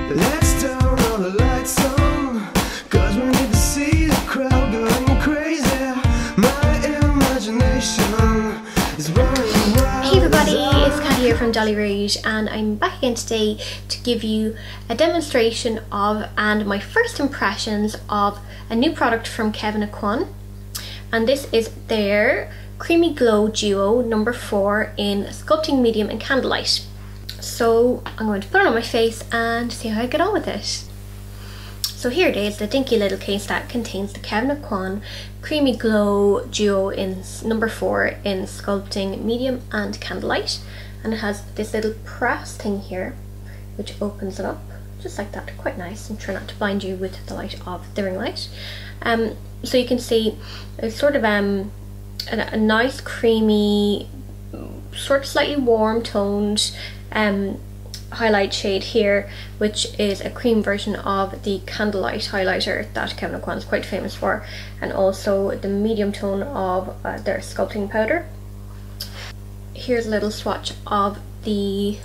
Let's turn all the lights on, 'cause we need to see the crowd going crazy. My imagination is running wild. Hey everybody, it's Kat here from Dolly Rouge, and I'm back again today to give you a demonstration of and my first impressions of a new product from Kevyn Aucoin. And this is their Creamy Glow Duo number 4 in Sculpting, Medium and Candlelight. So I'm going to put it on my face and see how I get on with it. So here it is, the dinky little case that contains the Kevyn Aucoin Creamy Glow Duo in number 4 in Sculpting, Medium and Candlelight. And it has this little press thing here which opens it up just like that, quite nice, and try not to blind you with the light of the ring light. So you can see it's sort of a nice creamy, sort of slightly warm toned highlight shade here, which is a cream version of the Candlelight highlighter that Kevyn Aucoin is quite famous for, and also the medium tone of their sculpting powder. Here's a little swatch of the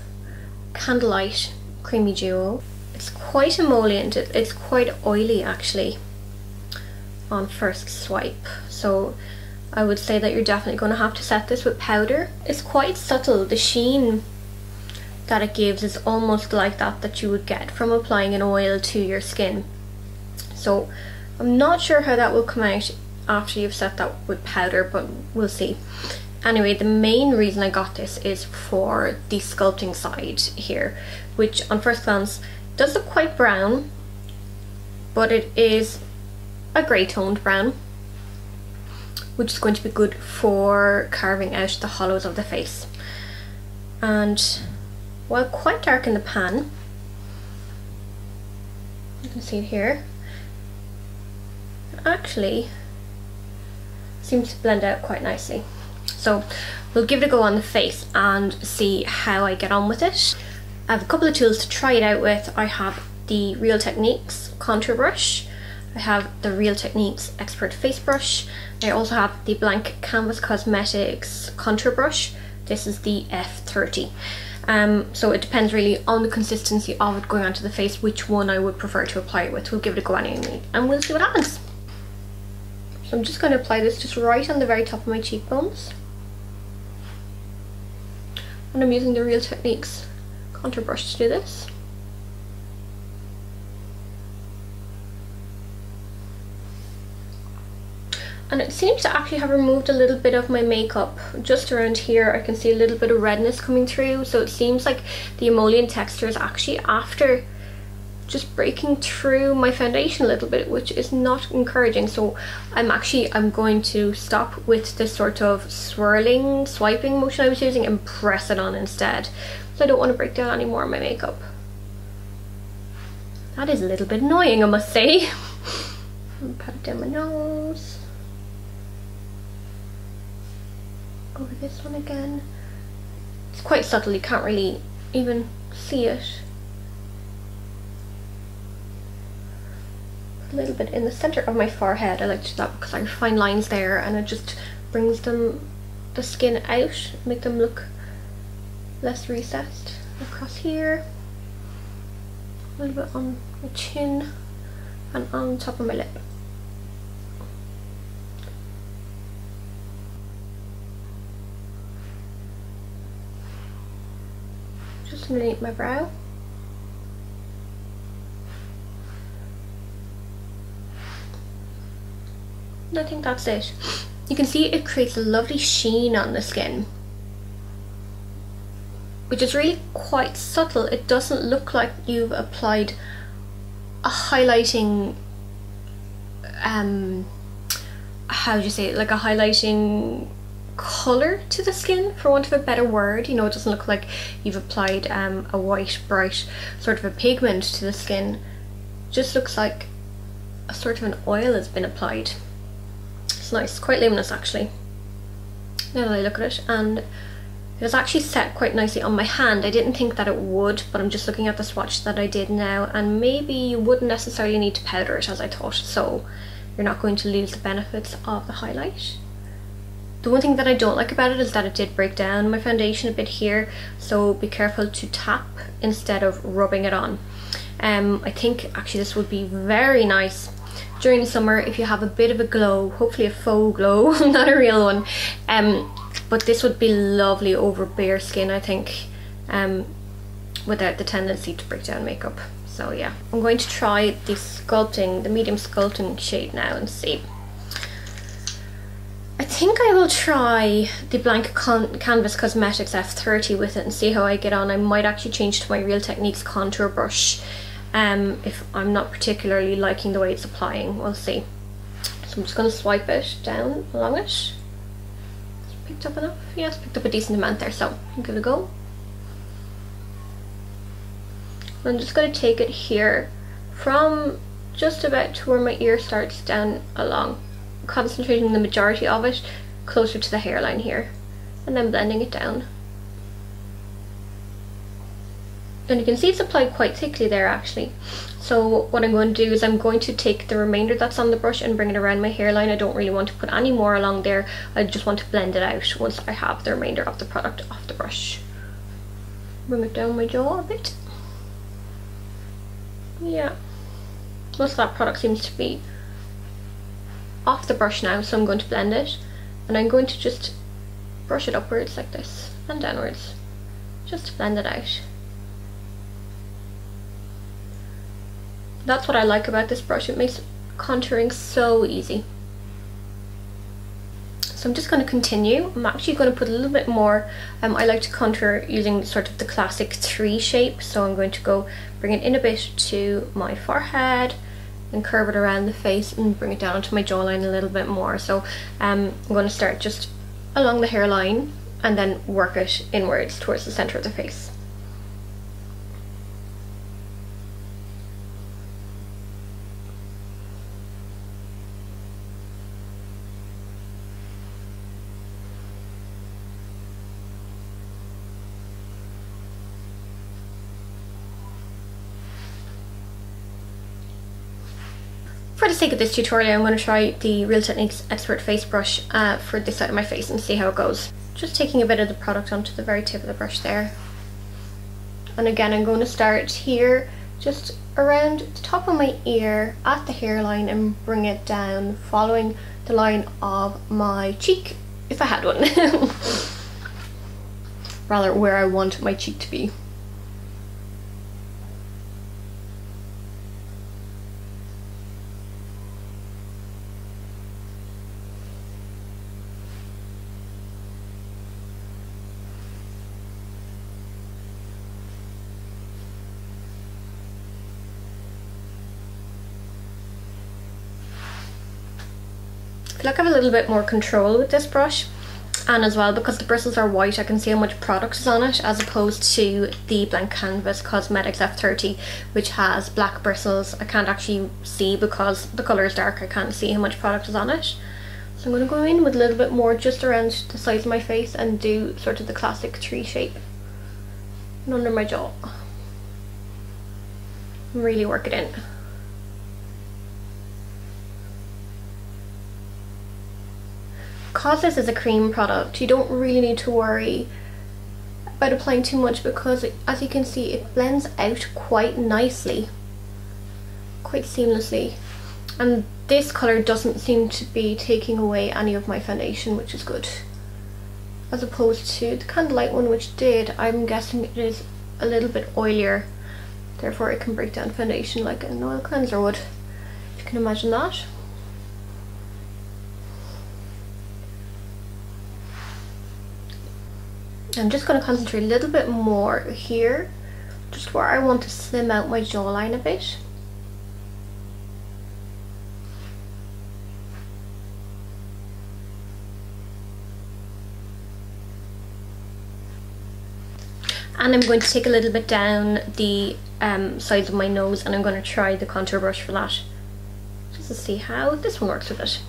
Candlelight Creamy Duo. It's quite emollient, it's quite oily actually on first swipe, so I would say that you're definitely going to have to set this with powder. It's quite subtle. The sheen that it gives is almost like that you would get from applying an oil to your skin. So I'm not sure how that will come out after you've set that with powder, but we'll see. Anyway, the main reason I got this is for the sculpting side here, which on first glance does look quite brown, but it is a grey toned brown, which is going to be good for carving out the hollows of the face. And while quite dark in the pan, you can see it here, it actually seems to blend out quite nicely. So we'll give it a go on the face and see how I get on with it. I have a couple of tools to try it out with. I have the Real Techniques contour brush, I have the Real Techniques Expert Face Brush, I also have the Blank Canvas Cosmetics contour brush. This is the F30. So it depends really on the consistency of it going onto the face, which one I would prefer to apply it with. We'll give it a go anyway and we'll see what happens. So I'm just going to apply this just right on the very top of my cheekbones. And I'm using the Real Techniques contour brush to do this. And it seems to actually have removed a little bit of my makeup. Just around here I can see a little bit of redness coming through, so it seems like the emollient texture is actually after just breaking through my foundation a little bit, which is not encouraging. So I'm going to stop with this sort of swirling, swiping motion I was using and press it on instead. So I don't want to break down any more of my makeup. That is a little bit annoying, I must say. Pat it down my nose. Over this one again. It's quite subtle, you can't really even see it. A little bit in the center of my forehead. I like to do that because I find lines there and it just brings the skin out, make them look less recessed. Across here, a little bit on my chin and on top of my lip. Just underneath my brow. And I think that's it. You can see it creates a lovely sheen on the skin, which is really quite subtle. It doesn't look like you've applied a highlighting, how do you say it, like a highlighting colour to the skin, for want of a better word. You know, it doesn't look like you've applied a white, bright sort of a pigment to the skin. It just looks like a sort of an oil has been applied. It's nice, quite luminous actually, now that I look at it, and it was actually set quite nicely on my hand. I didn't think that it would, but I'm just looking at the swatch that I did now, and maybe you wouldn't necessarily need to powder it as I thought, so you're not going to lose the benefits of the highlight. The one thing that I don't like about it is that it did break down my foundation a bit here, so be careful to tap instead of rubbing it on. I think actually this would be very nice during the summer if you have a bit of a glow, hopefully a faux glow, not a real one. But this would be lovely over bare skin, I think, without the tendency to break down makeup. So yeah, I'm going to try the Sculpting, the medium Sculpting shade now and see. I think I will try the Blank Canvas Cosmetics F30 with it and see how I get on. I might actually change to my Real Techniques contour brush if I'm not particularly liking the way it's applying. We'll see. So I'm just going to swipe it down along it. It's picked up enough? Yes, picked up a decent amount there, so I'll give it a go. I'm just going to take it here from just about to where my ear starts down along, concentrating the majority of it closer to the hairline here, and then blending it down. And you can see it's applied quite thickly there actually. So what I'm going to do is I'm going to take the remainder that's on the brush and bring it around my hairline. I don't really want to put any more along there. I just want to blend it out once I have the remainder of the product off the brush. Bring it down my jaw a bit. Yeah, most of that product seems to be off the brush now, so I'm going to blend it, and I'm going to just brush it upwards like this and downwards, just to blend it out. That's what I like about this brush, it makes contouring so easy. So I'm just going to continue. I'm actually going to put a little bit more. I like to contour using sort of the classic 3 shape, so I'm going to go bring it in a bit to my forehead and curve it around the face and bring it down onto my jawline a little bit more. So I'm going to start just along the hairline and then work it inwards towards the center of the face. For the sake of this tutorial, I'm going to try the Real Techniques Expert Face Brush for this side of my face and see how it goes. Just taking a bit of the product onto the very tip of the brush there. And again, I'm going to start here, just around the top of my ear at the hairline and bring it down, following the line of my cheek, if I had one. Rather, where I want my cheek to be. I feel like I have a little bit more control with this brush, and as well because the bristles are white I can see how much product is on it, as opposed to the Blank Canvas Cosmetics F30 which has black bristles. I can't actually see because the colour is dark, I can't see how much product is on it. So I'm going to go in with a little bit more just around the sides of my face and do sort of the classic 3 shape and under my jaw. Really work it in. Because this is a cream product, you don't really need to worry about applying too much because as you can see it blends out quite nicely, quite seamlessly, and this colour doesn't seem to be taking away any of my foundation, which is good, as opposed to the Candlelight one which did. I'm guessing it is a little bit oilier, therefore it can break down foundation like an oil cleanser would, if you can imagine that. I'm just going to concentrate a little bit more here, just where I want to slim out my jawline a bit. And I'm going to take a little bit down the sides of my nose, and I'm going to try the contour brush for that, just to see how this one works with it.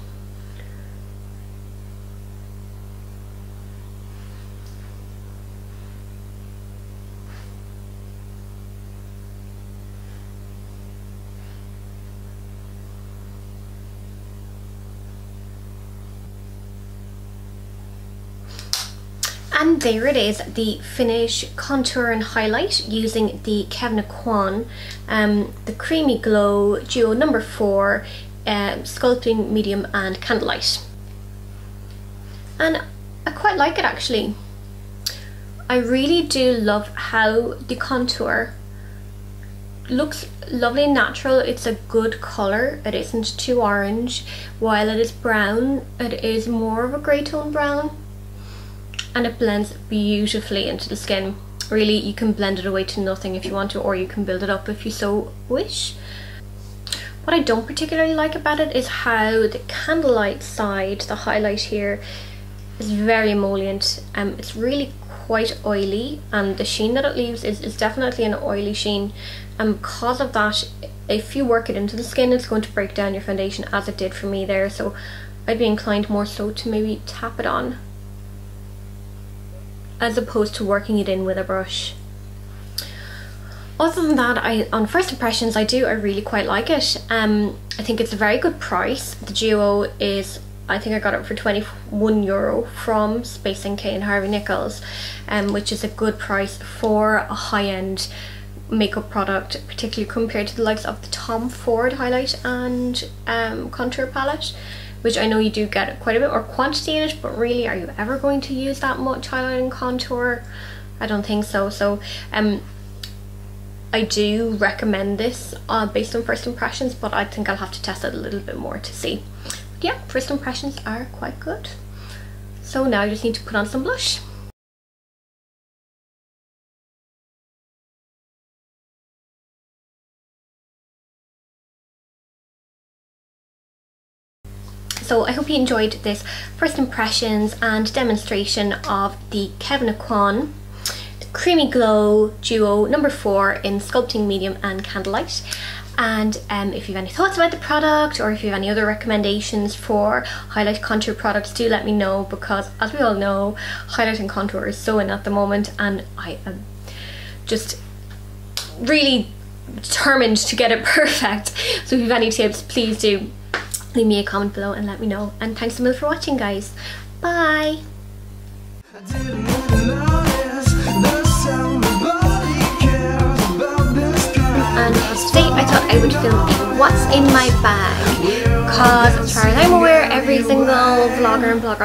And there it is, the finish contour and highlight using the Kevyn Aucoin, the Creamy Glow Duo number 4, Sculpting, Medium and Candlelight. And I quite like it actually. I really do love how the contour looks lovely and natural. It's a good colour, it isn't too orange. While it is brown, it is more of a grey tone brown, and it blends beautifully into the skin. Really, you can blend it away to nothing if you want to, or you can build it up if you so wish. What I don't particularly like about it is how the Candlelight side, the highlight here, is very emollient. It's really quite oily, and the sheen that it leaves is definitely an oily sheen, and because of that, if you work it into the skin, it's going to break down your foundation, as it did for me there. So I'd be inclined more so to maybe tap it on as opposed to working it in with a brush. Other than that, on first impressions, I really quite like it. I think it's a very good price. The duo is, I think I got it for €21 from Space NK and Harvey Nichols, which is a good price for a high-end makeup product, particularly compared to the likes of the Tom Ford highlight and contour palette, which I know you do get quite a bit more quantity in it, but really, are you ever going to use that much highlight and contour? I don't think so. So I do recommend this based on first impressions, but I think I'll have to test it a little bit more to see. But yeah, first impressions are quite good. So now I just need to put on some blush. So I hope you enjoyed this first impressions and demonstration of the Kevyn Aucoin Creamy Glow Duo number 4 in Sculpting, Medium and Candlelight. And if you have any thoughts about the product, or if you have any other recommendations for highlight contour products, do let me know, because as we all know, highlight and contour is so in at the moment, and I am just really determined to get it perfect. So if you have any tips, please do leave me a comment below and let me know. And thanks a million for watching, guys. Bye! And today I thought I would film a what's in my bag, because as far as I'm aware, every single vlogger and blogger